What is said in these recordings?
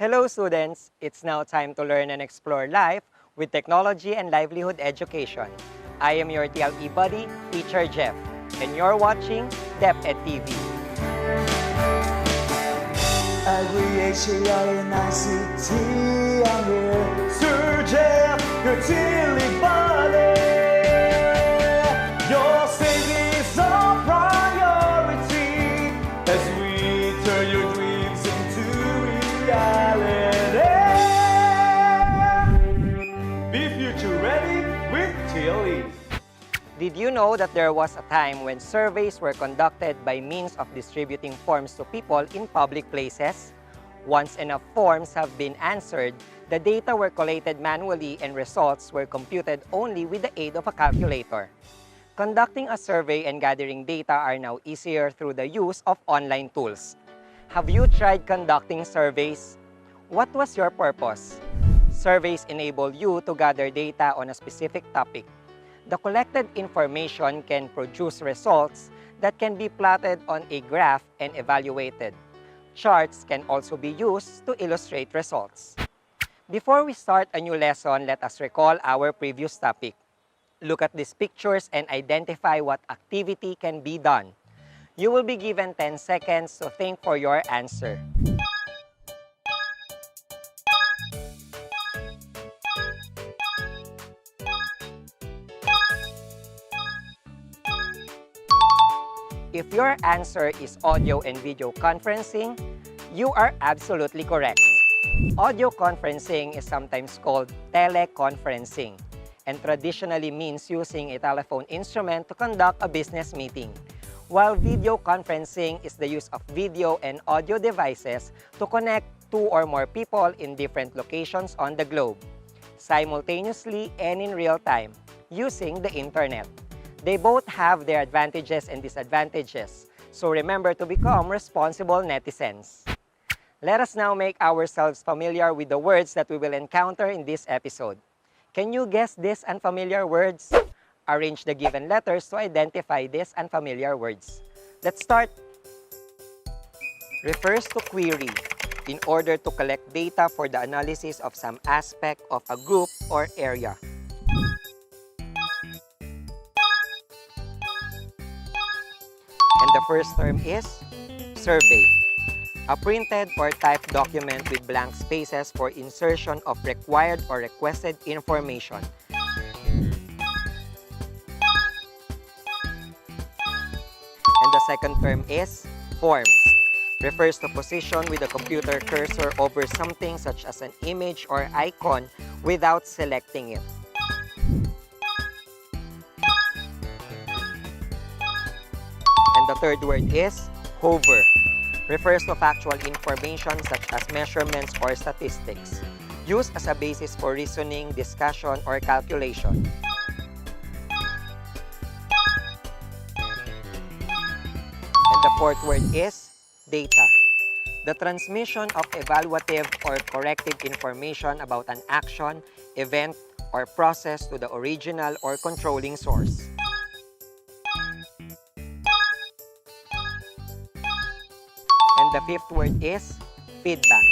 Hello students! It's now time to learn and explore life with technology and livelihood education. I am your TLE buddy, Teacher Jeff, and you're watching DepEd TV. ICT, I'm here, Sir Jeff, your TLE buddy. Your safety is our priority as we turn your dreams into reality. Be future ready with TLE. Did you know that there was a time when surveys were conducted by means of distributing forms to people in public places? Once enough forms have been answered, the data were collated manually and results were computed only with the aid of a calculator. Conducting a survey and gathering data are now easier through the use of online tools. Have you tried conducting surveys? What was your purpose? Surveys enable you to gather data on a specific topic. The collected information can produce results that can be plotted on a graph and evaluated. Charts can also be used to illustrate results. Before we start a new lesson, let us recall our previous topic. Look at these pictures and identify what activity can be done. You will be given 10 seconds to think for your answer. If your answer is audio and video conferencing, you are absolutely correct. Audio conferencing is sometimes called teleconferencing and traditionally means using a telephone instrument to conduct a business meeting, while video conferencing is the use of video and audio devices to connect two or more people in different locations on the globe, simultaneously and in real time, using the internet. They both have their advantages and disadvantages, so remember to become responsible netizens. Let us now make ourselves familiar with the words that we will encounter in this episode. Can you guess these unfamiliar words? Arrange the given letters to identify these unfamiliar words. Let's start. Refers to query, in order to collect data for the analysis of some aspect of a group or area. And the first term is survey, a printed or typed document with blank spaces for insertion of required or requested information. And the second term is forms, refers to position with a computer cursor over something such as an image or icon without selecting it. And the third word is hover, refers to factual information such as measurements or statistics, used as a basis for reasoning, discussion, or calculation. And the fourth word is data, the transmission of evaluative or corrective information about an action, event, or process to the original or controlling source. And the fifth word is feedback.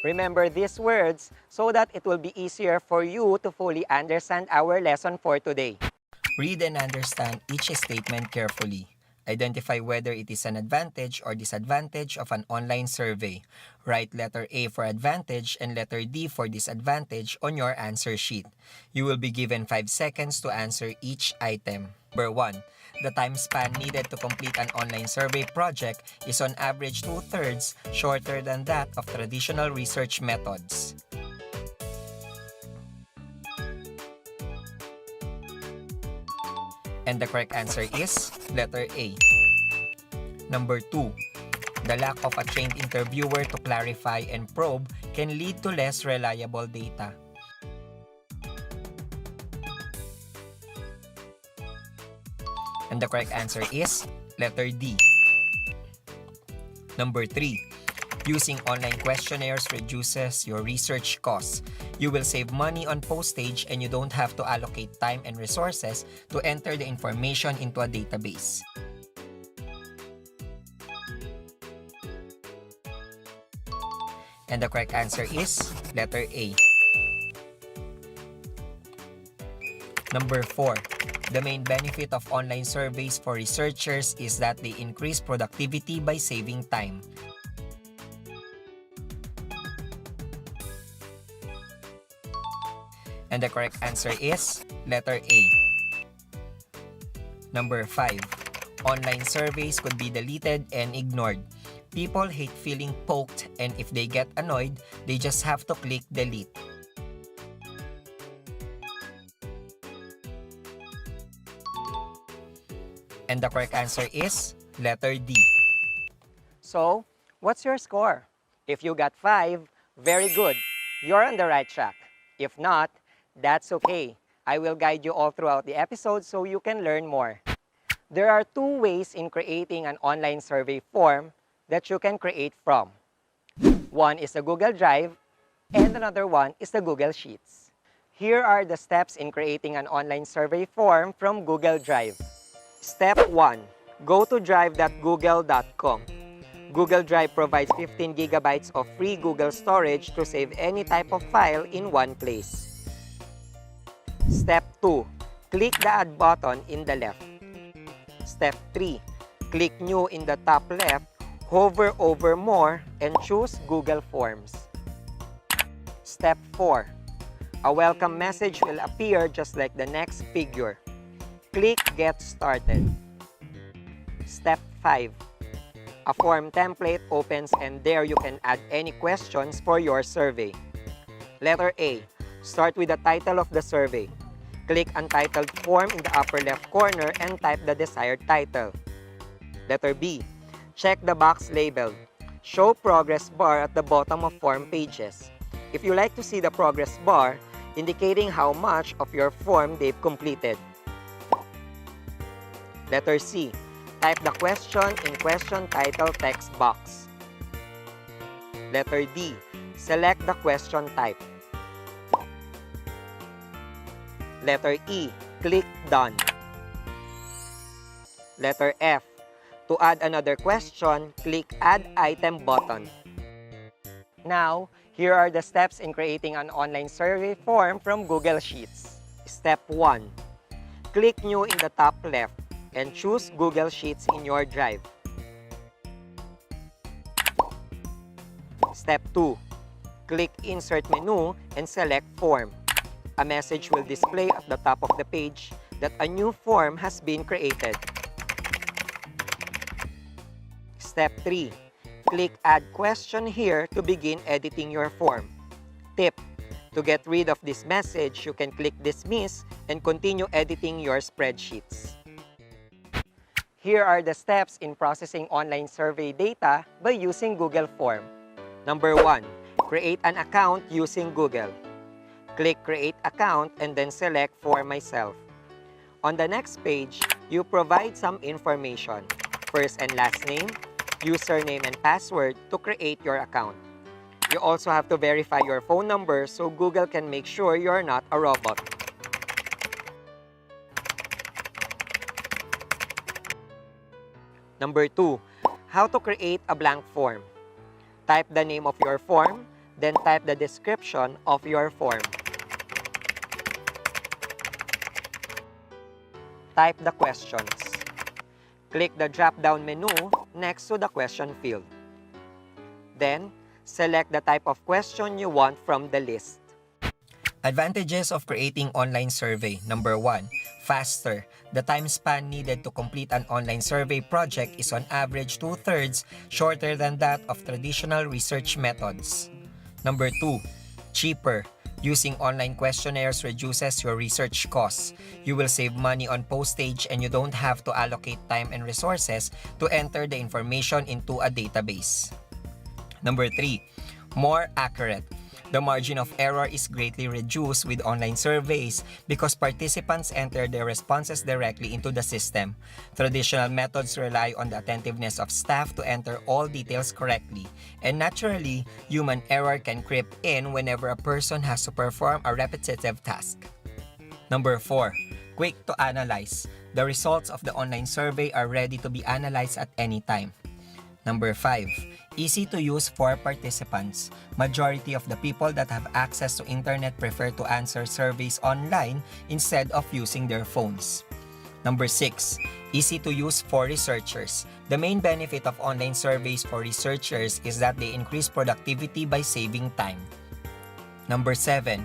Remember these words so that it will be easier for you to fully understand our lesson for today. Read and understand each statement carefully. Identify whether it is an advantage or disadvantage of an online survey. Write letter A for advantage and letter D for disadvantage on your answer sheet. You will be given 5 seconds to answer each item. Number 1. The time span needed to complete an online survey project is on average 2/3 shorter than that of traditional research methods. And the correct answer is letter A. Number 2. The lack of a trained interviewer to clarify and probe can lead to less reliable data. And the correct answer is letter D. Number 3. Using online questionnaires reduces your research costs. You will save money on postage and you don't have to allocate time and resources to enter the information into a database. And the correct answer is letter A. Number 4. The main benefit of online surveys for researchers is that they increase productivity by saving time. And the correct answer is letter A. Number 5. Online surveys could be deleted and ignored. People hate feeling poked, and if they get annoyed, they just have to click delete. And the correct answer is letter D. So, what's your score? If you got 5, very good. You're on the right track. If not, that's okay. I will guide you all throughout the episode so you can learn more. There are 2 ways in creating an online survey form that you can create from. One is the Google Drive, and another one is the Google Sheets. Here are the steps in creating an online survey form from Google Drive. Step 1. Go to drive.google.com. Google Drive provides 15 gigabytes of free Google storage to save any type of file in one place. Step 2. Click the Add button in the left. Step 3. Click New in the top left, hover over More, and choose Google Forms. Step 4. A welcome message will appear just like the next figure. Click Get Started. Step 5. A form template opens and there you can add any questions for your survey. Letter A. Start with the title of the survey. Click Untitled Form in the upper left corner and type the desired title. Letter B. Check the box labeled Show Progress Bar at the bottom of form pages. If you like to see the progress bar, indicating how much of your form they've completed. Letter C. Type the question in question title text box. Letter D. Select the question type. Letter E. Click Done. Letter F. To add another question, click Add Item button. Now, here are the steps in creating an online survey form from Google Sheets. Step 1. Click New in the top left and choose Google Sheets in your drive. Step 2. Click Insert menu and select Form. A message will display at the top of the page that a new form has been created. Step 3. Click Add Question here to begin editing your form. Tip: to get rid of this message, you can click Dismiss and continue editing your spreadsheets. Here are the steps in processing online survey data by using Google Form. Number 1. Create an account using Google. Click Create Account and then select For Myself. On the next page, you provide some information, first and last name, username and password to create your account. You also have to verify your phone number so Google can make sure you're not a robot. Number 2, how to create a blank form. Type the name of your form, then type the description of your form. Type the questions. Click the drop-down menu next to the question field. Then, select the type of question you want from the list. Advantages of creating online survey. Number 1, faster. The time span needed to complete an online survey project is on average 2/3 shorter than that of traditional research methods. Number 2, cheaper. Using online questionnaires reduces your research costs. You will save money on postage and you don't have to allocate time and resources to enter the information into a database. Number 3, more accurate. The margin of error is greatly reduced with online surveys because participants enter their responses directly into the system. Traditional methods rely on the attentiveness of staff to enter all details correctly, and naturally, human error can creep in whenever a person has to perform a repetitive task. Number 4, quick to analyze. The results of the online survey are ready to be analyzed at any time. Number 5. Easy to use for participants. Majority of the people that have access to internet prefer to answer surveys online instead of using their phones. Number 6. Easy to use for researchers. The main benefit of online surveys for researchers is that they increase productivity by saving time. Number 7.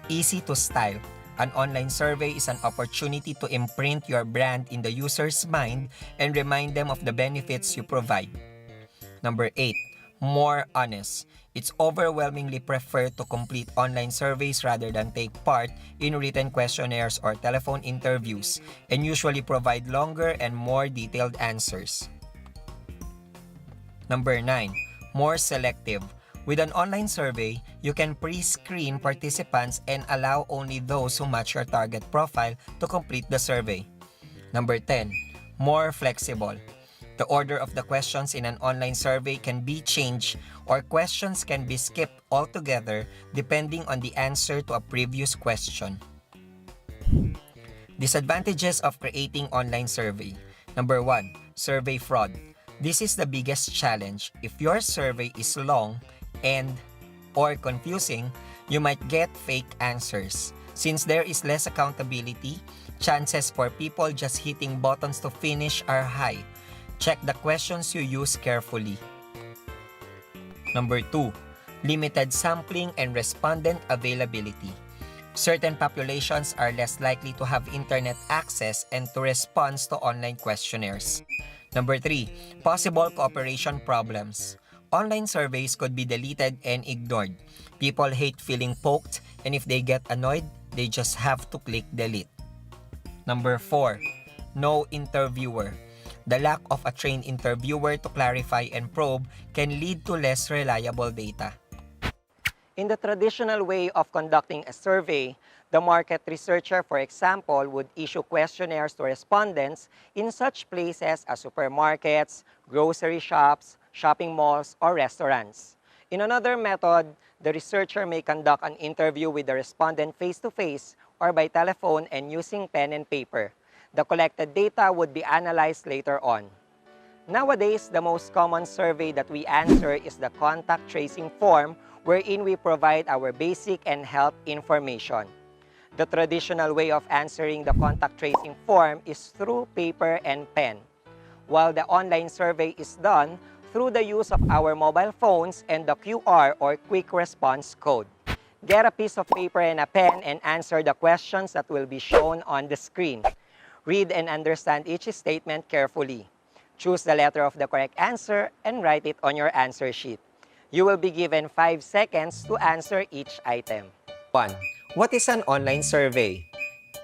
Easy to style. An online survey is an opportunity to imprint your brand in the user's mind and remind them of the benefits you provide. Number 8. More honest. It's overwhelmingly preferred to complete online surveys rather than take part in written questionnaires or telephone interviews, and usually provide longer and more detailed answers. Number 9. More selective. With an online survey, you can pre-screen participants and allow only those who match your target profile to complete the survey. Number 10. More flexible. The order of the questions in an online survey can be changed, or questions can be skipped altogether depending on the answer to a previous question. Disadvantages of creating online survey. Number 1. Survey fraud. This is the biggest challenge. If your survey is long and or confusing, you might get fake answers. Since there is less accountability, chances for people just hitting buttons to finish are high. Check the questions you use carefully. Number 2. Limited sampling and respondent availability. Certain populations are less likely to have internet access and to respond to online questionnaires. Number 3. Possible cooperation problems. Online surveys could be deleted and ignored. People hate feeling poked, and if they get annoyed, they just have to click delete. Number 4. No interviewer. The lack of a trained interviewer to clarify and probe can lead to less reliable data. In the traditional way of conducting a survey, the market researcher, for example, would issue questionnaires to respondents in such places as supermarkets, grocery shops, shopping malls, or restaurants. In another method, the researcher may conduct an interview with the respondent face-to-face or by telephone and using pen and paper. The collected data would be analyzed later on. Nowadays, the most common survey that we answer is the contact tracing form, wherein we provide our basic and health information. The traditional way of answering the contact tracing form is through paper and pen, while the online survey is done through the use of our mobile phones and the QR or quick response code. Get a piece of paper and a pen and answer the questions that will be shown on the screen. Read and understand each statement carefully. Choose the letter of the correct answer and write it on your answer sheet. You will be given 5 seconds to answer each item. 1. What is an online survey?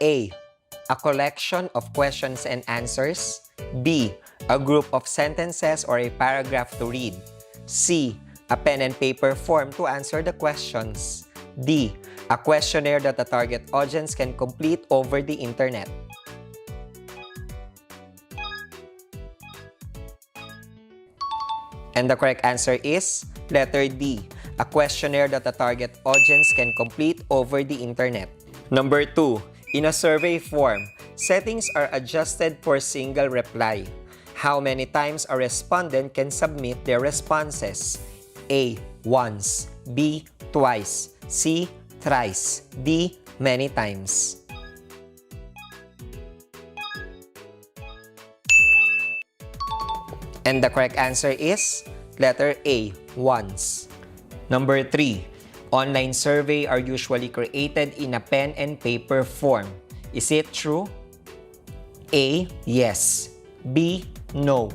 A. A collection of questions and answers. B. A group of sentences or a paragraph to read. C. A pen and paper form to answer the questions. D. A questionnaire that the target audience can complete over the internet. And the correct answer is letter D, a questionnaire that the target audience can complete over the internet. Number 2, in a survey form, settings are adjusted for single reply. How many times a respondent can submit their responses? A. Once. B. Twice. C. Thrice. D. Many times. And the correct answer is letter A, once. Number 3, online survey are usually created in a pen and paper form. Is it true? A, yes. B, no.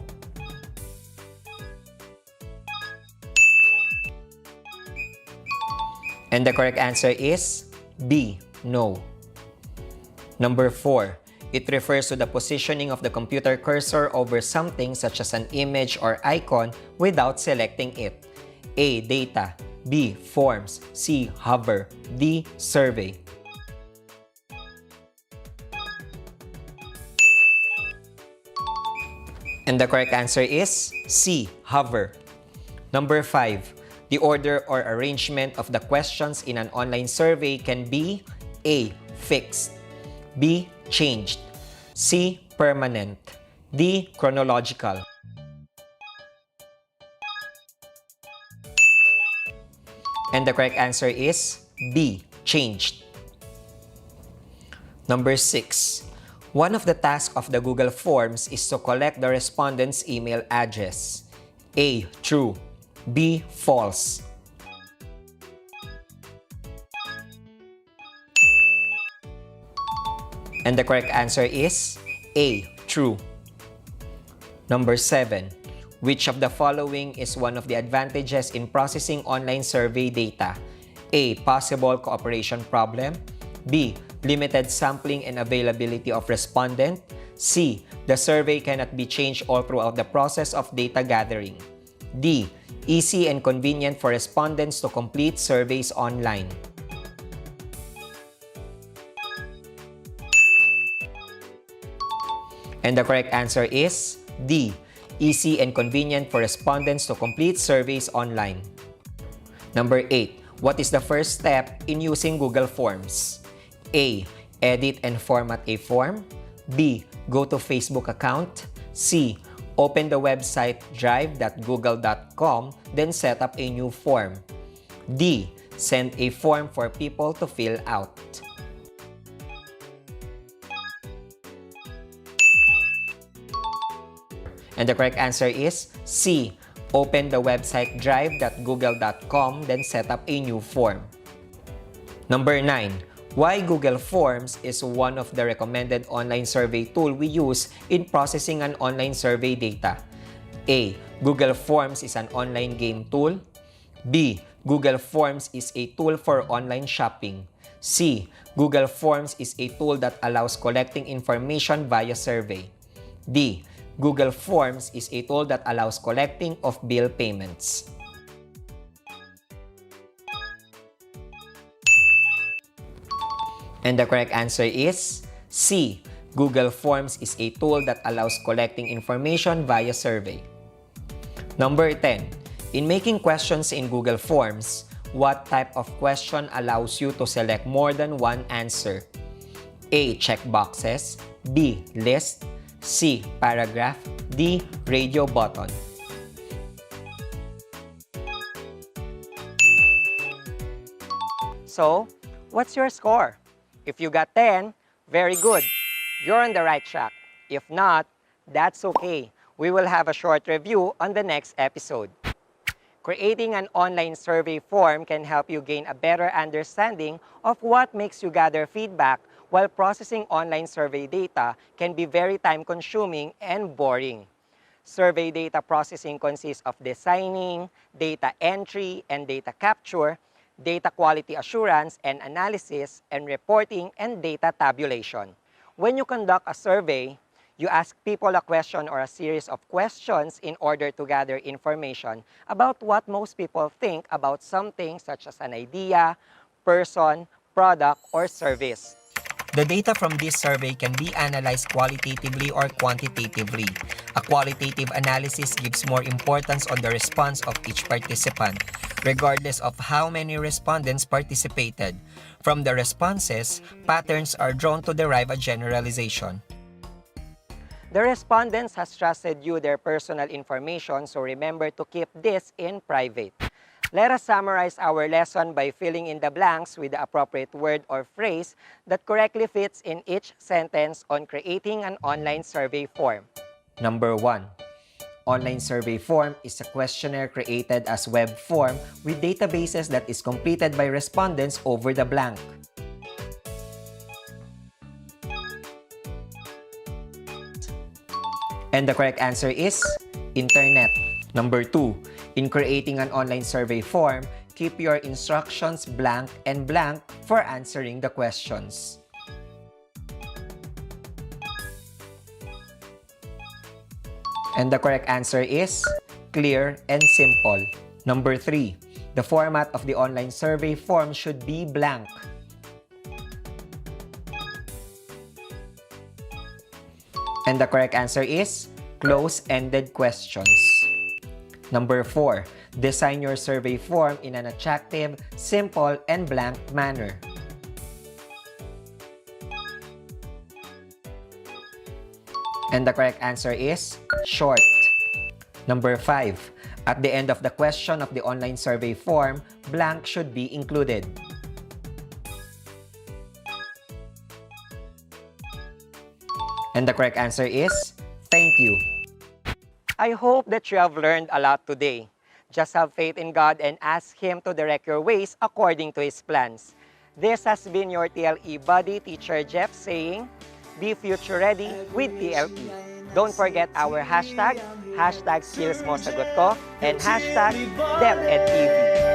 And the correct answer is B, no. Number 4, it refers to the positioning of the computer cursor over something such as an image or icon without selecting it. A. Data. B. Forms. C. Hover. D. Survey. And the correct answer is C. Hover. Number 5. The order or arrangement of the questions in an online survey can be A. Fixed. B. Changed. C. Permanent. D. Chronological. And the correct answer is B, changed. Number 6. One of the tasks of the Google Forms is to collect the respondent's email address. A, true. B, false. And the correct answer is A, true. Number 7. Which of the following is one of the advantages in processing online survey data? A, possible cooperation problem. B, limited sampling and availability of respondent. C, the survey cannot be changed all throughout the process of data gathering. D, easy and convenient for respondents to complete surveys online. And the correct answer is D, easy and convenient for respondents to complete surveys online. Number 8. What is the first step in using Google Forms? A, edit and format a form. B, go to Facebook account. C, open the website drive.google.com, then set up a new form. D, send a form for people to fill out. And the correct answer is C, open the website drive.google.com, then set up a new form. Number 9. Why Google Forms is one of the recommended online survey tool we use in processing an online survey data? A, Google Forms is an online game tool. B, Google Forms is a tool for online shopping. C, Google Forms is a tool that allows collecting information via survey. D, Google Forms is a tool that allows collecting of bill payments. And the correct answer is C, Google Forms is a tool that allows collecting information via survey. Number 10. In making questions in Google Forms, what type of question allows you to select more than one answer? A, checkboxes. B, list. C, paragraph. D, radio button. So, what's your score? If you got 10, very good. You're on the right track. If not, that's okay. We will have a short review on the next episode. Creating an online survey form can help you gain a better understanding of what makes you gather feedback, while processing online survey data can be very time-consuming and boring. Survey data processing consists of designing, data entry and data capture, data quality assurance and analysis, and reporting and data tabulation. When you conduct a survey, you ask people a question or a series of questions in order to gather information about what most people think about something such as an idea, person, product, or service. The data from this survey can be analyzed qualitatively or quantitatively. A qualitative analysis gives more importance on the response of each participant, regardless of how many respondents participated. From the responses, patterns are drawn to derive a generalization. The respondents has trusted you their personal information, so remember to keep this in private. Let us summarize our lesson by filling in the blanks with the appropriate word or phrase that correctly fits in each sentence on creating an online survey form. Number 1. Online survey form is a questionnaire created as web form with databases that is completed by respondents over the blank. And the correct answer is Internet. Number 2. In creating an online survey form, keep your instructions blank and blank for answering the questions. And the correct answer is clear and simple. Number 3. The format of the online survey form should be blank. And the correct answer is close-ended questions. Number 4. Design your survey form in an attractive, simple, and blank manner. And the correct answer is short. Number 5. At the end of the question of the online survey form, blank should be included. And the correct answer is, thank you. I hope that you have learned a lot today. Just have faith in God and ask Him to direct your ways according to His plans. This has been your TLE buddy, Teacher Jeff, saying, be future ready with TLE. Don't forget our hashtag, #SkillsMoSagot Ko, and hashtag DepEd TV.